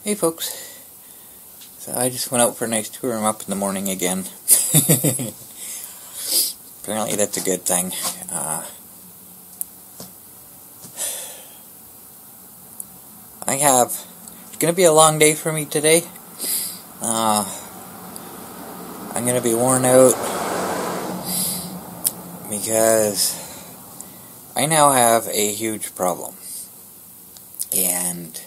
Hey folks, so I just went out for a nice tour. I'm up in the morning again. Apparently that's a good thing. It's going to be a long day for me today. I'm going to be worn out because I now have a huge problem. And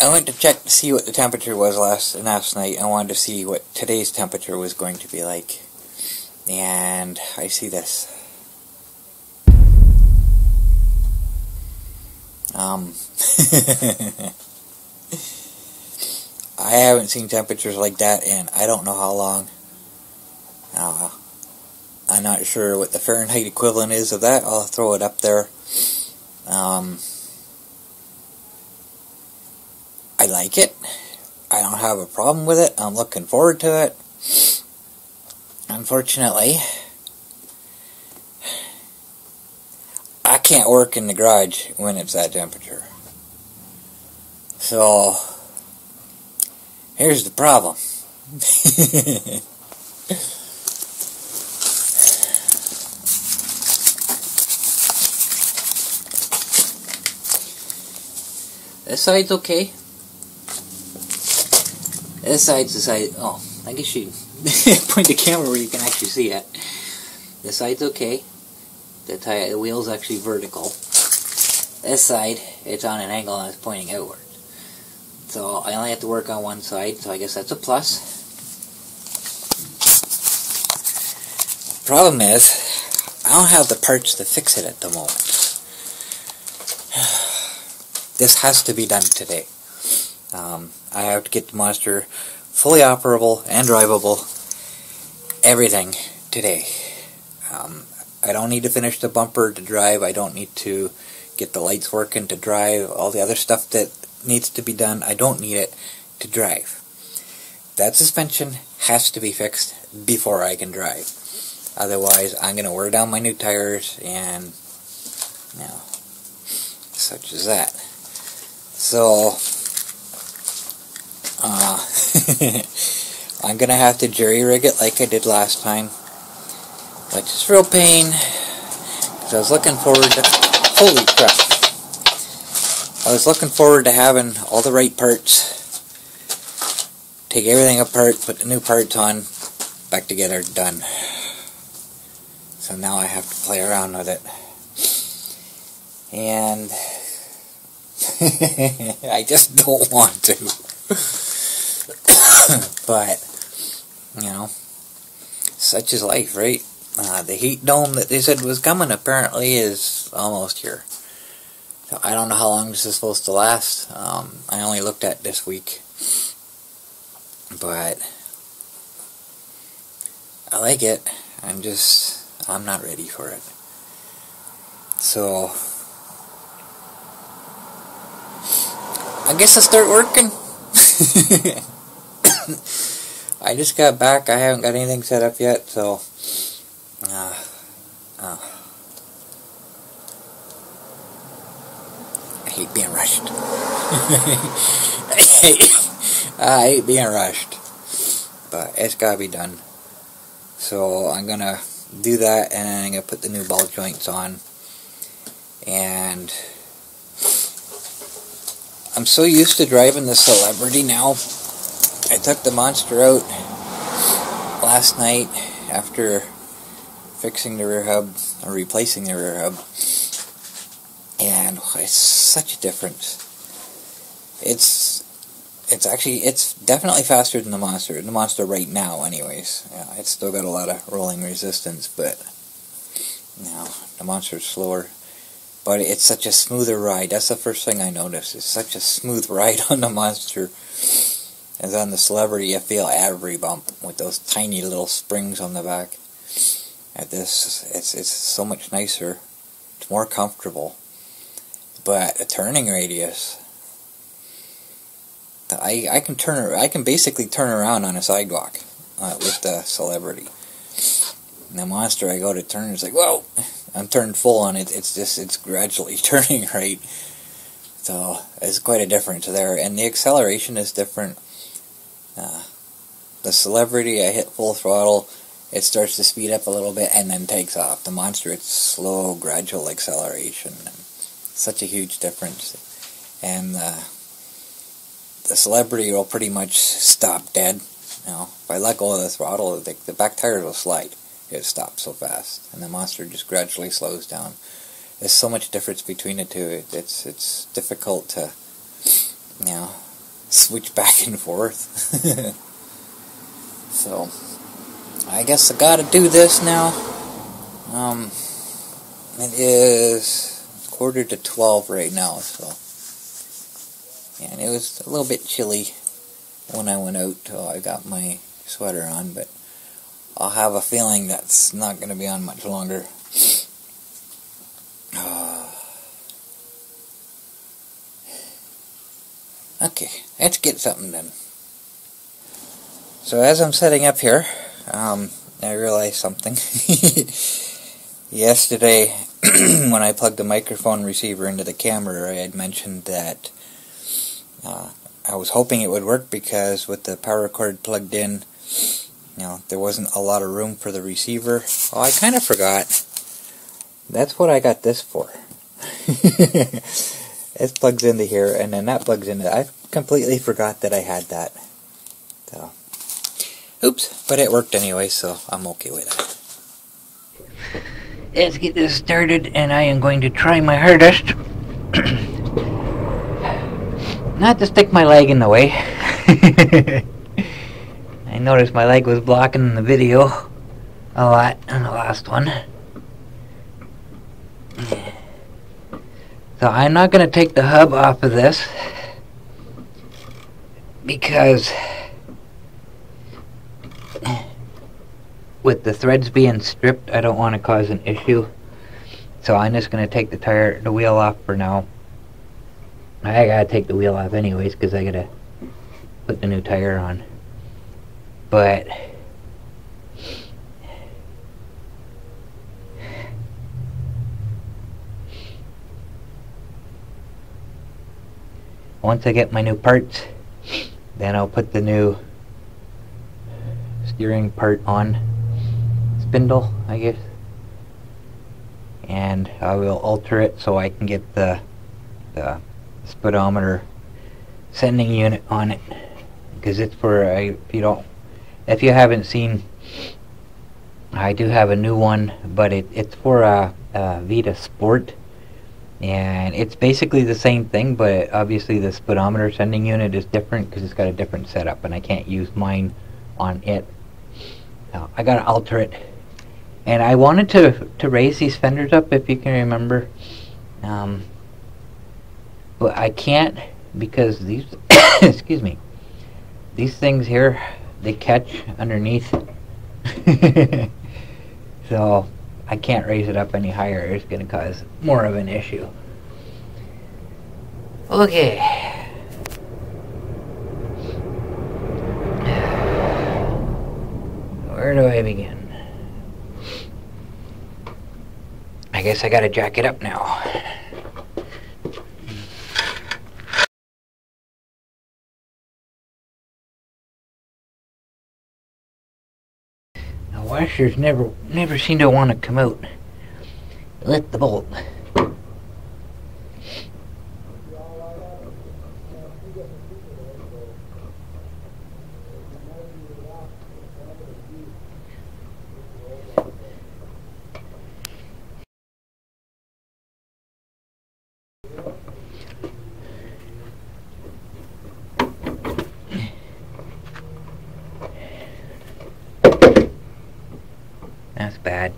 I went to check to see what the temperature was last night. I wanted to see what today's temperature was going to be like. And I see this. I haven't seen temperatures like that in I don't know how long. I'm not sure what the Fahrenheit equivalent is of that. I'll throw it up there. I like it. I don't have a problem with it. I'm looking forward to it. Unfortunately, I can't work in the garage when it's that temperature. So, here's the problem. This side's okay. This side's the side. Oh, I guess you point the camera where you can actually see it. This side's okay. The wheel's actually vertical. This side, it's on an angle and it's pointing outward. So I only have to work on one side, so I guess that's a plus. Problem is, I don't have the parts to fix it at the moment. This has to be done today. I have to get the monster fully operable and drivable. Everything today. I don't need to finish the bumper to drive. I don't need to get the lights working to drive. All the other stuff that needs to be done, I don't need it to drive. That suspension has to be fixed before I can drive. Otherwise, I'm going to wear down my new tires and, such as that. So, I'm going to have to jerry-rig it like I did last time. Which is real pain. Because I was looking forward to... Holy crap. I was looking forward to having all the right parts. Take everything apart, put the new parts on, back together, done. So now I have to play around with it. And... I just don't want to. But, such is life, right? The heat dome that they said was coming apparently is almost here. So I don't know how long this is supposed to last. I only looked at this week. But I like it. I'm not ready for it. So I guess I'll start working. I just got back. I haven't got anything set up yet, so I hate being rushed. I hate being rushed. But it's gotta be done. So I'm gonna do that, and then I'm gonna put the new ball joints on. And I'm so used to driving the Celebrity now. I took the monster out last night after fixing the rear hub, or replacing the rear hub, and it's such a difference. It's definitely faster than the monster. The monster right now, anyways. Yeah, it's still got a lot of rolling resistance, but the monster's slower. But it's such a smoother ride. That's the first thing I noticed. It's such a smooth ride on the monster. And on the Celebrity, you feel every bump with those tiny little springs on the back. At this, it's so much nicer. It's more comfortable. But a turning radius, I can basically turn around on a sidewalk with the Celebrity. And the monster I go to turn, it's like, whoa! I'm turned full on it. It's gradually turning right. So it's quite a difference there. And the acceleration is different. The Celebrity, I hit full throttle. It starts to speed up a little bit and then takes off. The Monster, it's slow, gradual acceleration. And such a huge difference. And the Celebrity will pretty much stop dead. If I let go of the throttle, the back tires will slide. It stops so fast. And the Monster just gradually slows down. There's so much difference between the two. It's difficult to, switch back and forth. So, I guess I gotta do this now. It is 11:45 right now, so. And it was a little bit chilly when I went out, so I got my sweater on, but I'll have a feeling that's not going to be on much longer. Okay, let's get something done. So as I'm setting up here, I realized something. Yesterday, when I plugged the microphone receiver into the camera, I had mentioned that I was hoping it would work because with the power cord plugged in, there wasn't a lot of room for the receiver. Oh, I kind of forgot. That's what I got this for. It plugs into here, and then that plugs into... I completely forgot that I had that. So, oops. But it worked anyway, so I'm okay with that. Let's get this started, and I am going to try my hardest not to stick my leg in the way. I noticed my leg was blocking the video a lot on the last one. So I'm not going to take the hub off of this because with the threads being stripped, I don't want to cause an issue. So I'm just going to take the wheel off for now. I gotta take the wheel off anyways because I gotta put the new tire on. But once I get my new parts, then I'll put the new steering part on, spindle, I guess, and I will alter it so I can get the speedometer sending unit on it, because it's for if you haven't seen, I do have a new one, but it's for a Vita Sport, and it's basically the same thing, but obviously the speedometer sending unit is different because it's got a different setup, and I can't use mine on it. Now, I gotta alter it, and I wanted to raise these fenders up, if you can remember, but I can't because these excuse me, these things here, they catch underneath. So I can't raise it up any higher. It's going to cause more of an issue. Okay. Where do I begin? I guess I got to jack it up now. Washers never seem to want to come out. Lift the bolt. That's bad.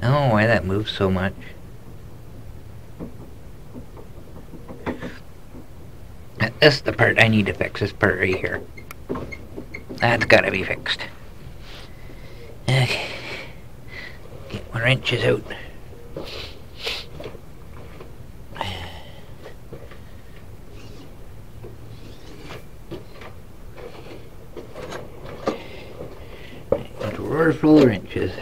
I don't know why that moves so much. That's the part I need to fix, this part right here. That's gotta be fixed. Okay. Get my wrenches out. full of wrenches.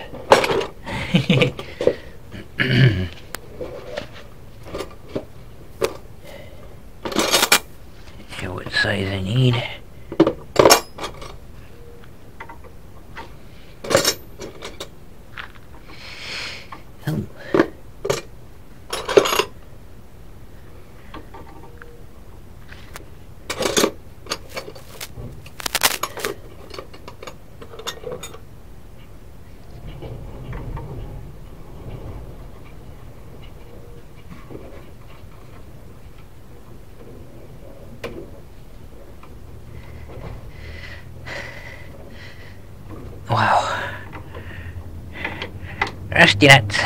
See what size I need. Oh. Wow. Rusty nuts.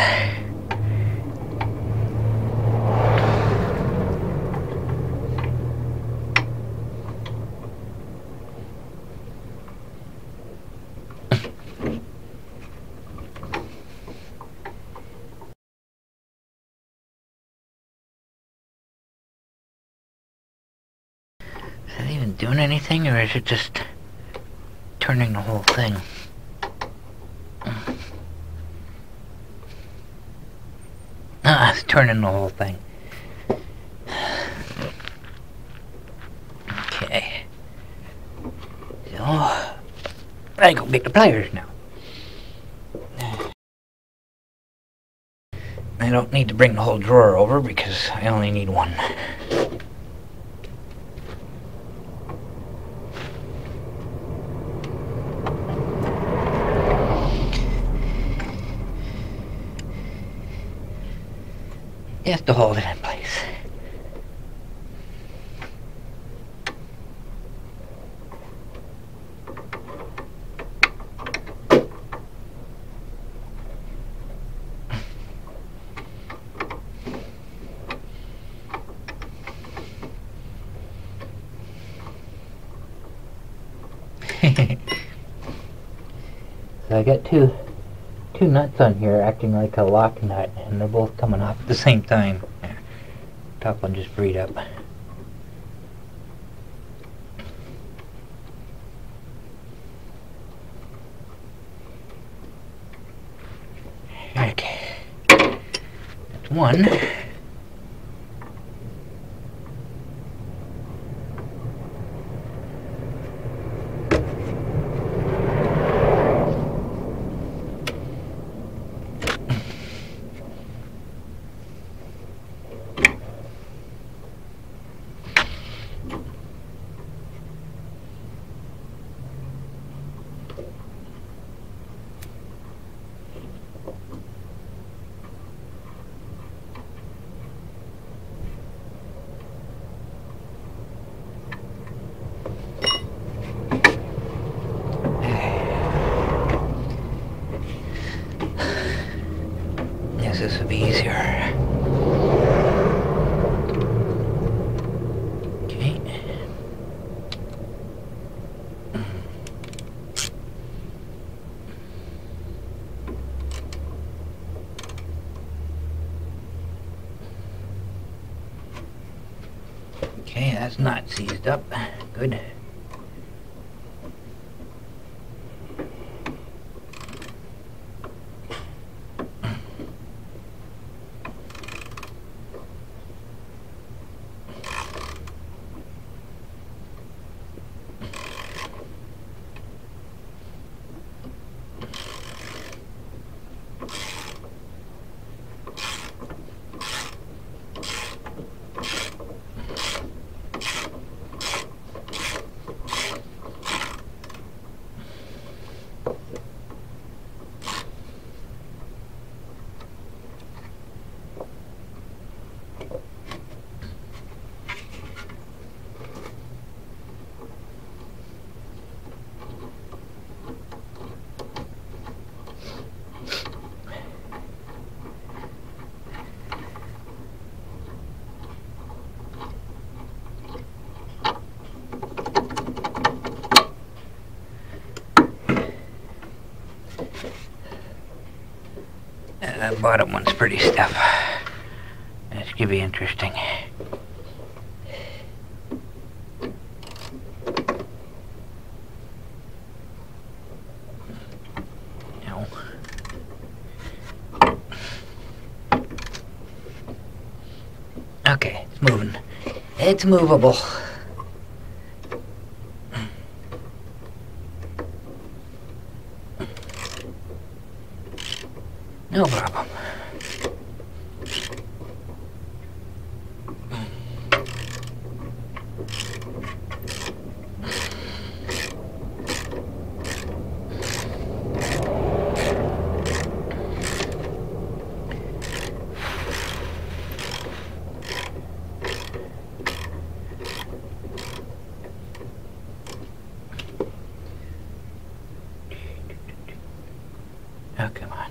Is that even doing anything, or is it just turning the whole thing? Ah, it's turning the whole thing. Okay. So, I go get the pliers now. I don't need to bring the whole drawer over because I only need one. Just to hold it in place. So I got two nuts on here acting like a lock nut, and they're both coming off at the same time. There. Top one just freed up. Okay. That's one. This would be easier. Okay. Okay, that's not seized up. Good. That bottom one's pretty stiff. This could be interesting. It's movable. No problem. Oh, come on.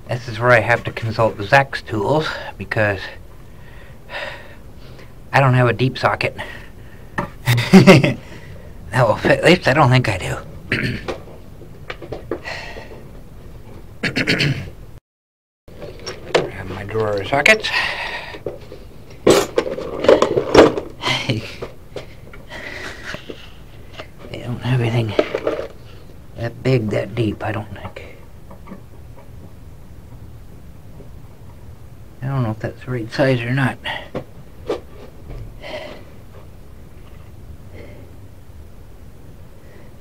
This is where I have to consult Zach's tools because I don't have a deep socket. That will fit. At least I don't think I do. I have my drawer sockets. They don't have anything that big, that deep, I don't think. I don't know if that's the right size or not.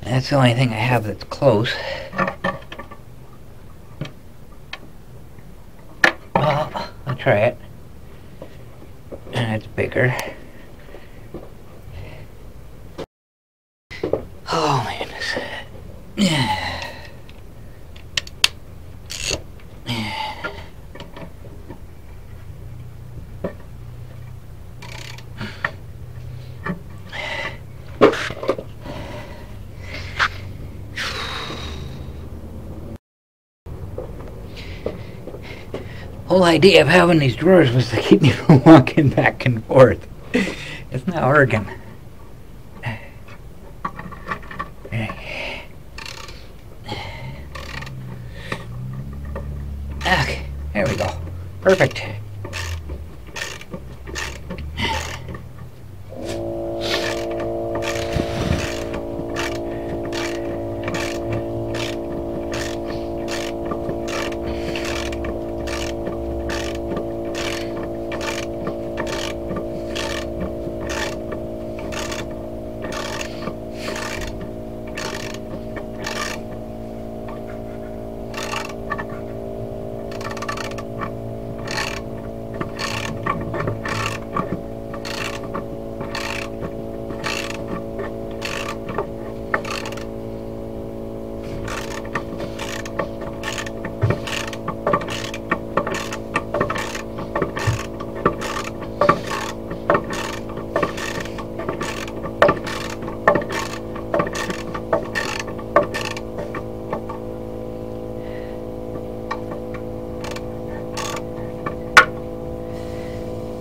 That's the only thing I have that's close. Well, I'll try it. And it's bigger. Oh man. Yeah. Whole idea of having these drawers was to keep me from walking back and forth. It's not working. Okay, there we go. Perfect.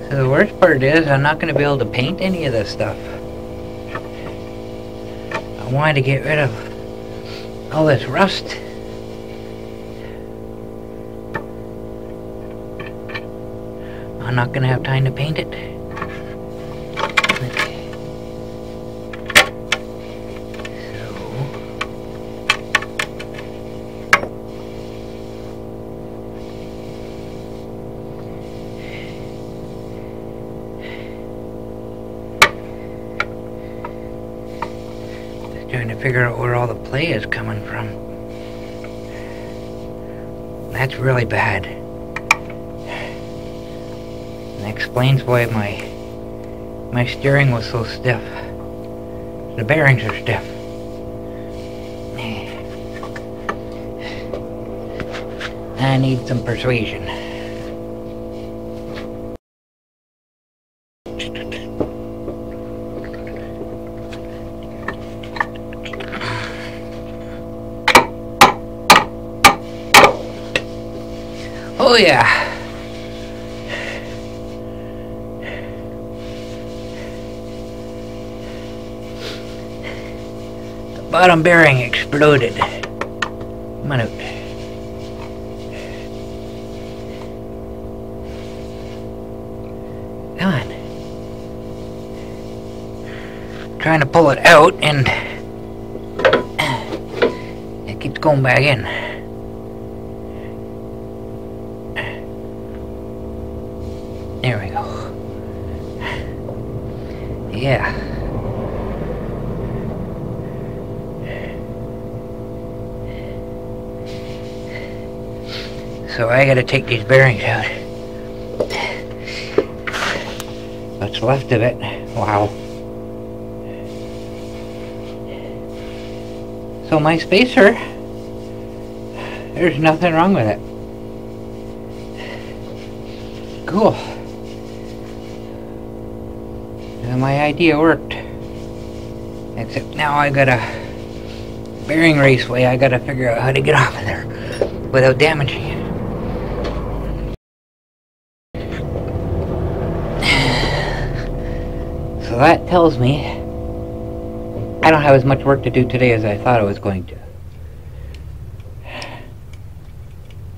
So the worst part is I'm not going to be able to paint any of this stuff. I wanted to get rid of all this rust. I'm not going to have time to paint it. Trying to figure out where all the play is coming from. That's really bad. And that explains why my steering was so stiff. The bearings are stiff. I need some persuasion. Oh yeah. The bottom bearing exploded. Come on out. Come on. Trying to pull it out and it keeps going back in. There we go. Yeah. So I gotta take these bearings out. What's left of it. Wow. So my spacer, there's nothing wrong with it. Cool. And my idea worked. Except now I got a bearing raceway. I gotta figure out how to get off of there without damaging it. So that tells me I don't have as much work to do today as I thought I was going to.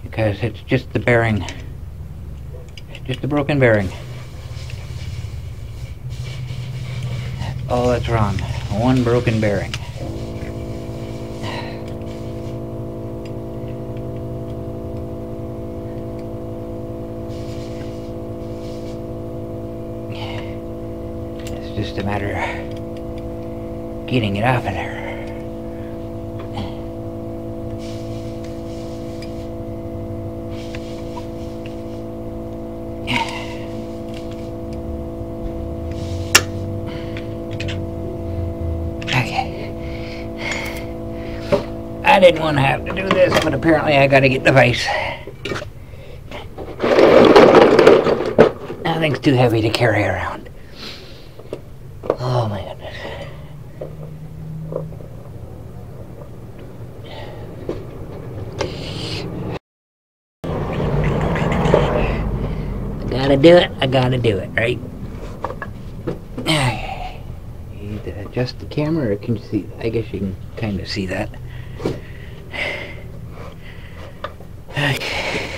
Because it's just the bearing. Just a broken bearing. That's all that's wrong. One broken bearing. It's just a matter of getting it off of there. I didn't want to have to do this, but apparently I gotta get the vise. Nothing's too heavy to carry around. Oh my goodness. I gotta do it, right? You need to adjust the camera, or can you see? I guess you can kind of see that. Okay.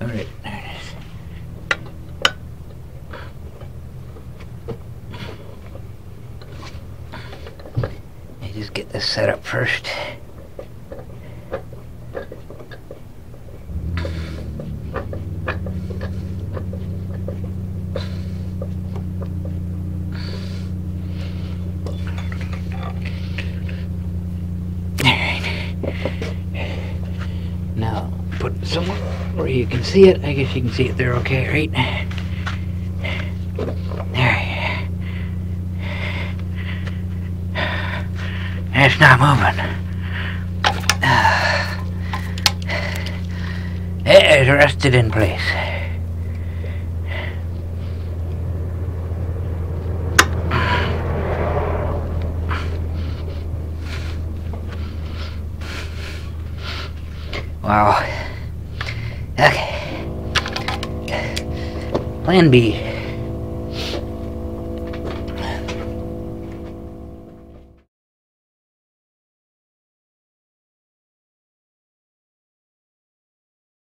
Alright, there it is. Let me just get this set up first. Now, put it somewhere where you can see it. I guess you can see it there okay, right? There. It's not moving. It is rested in place. Wow. Okay. Plan B.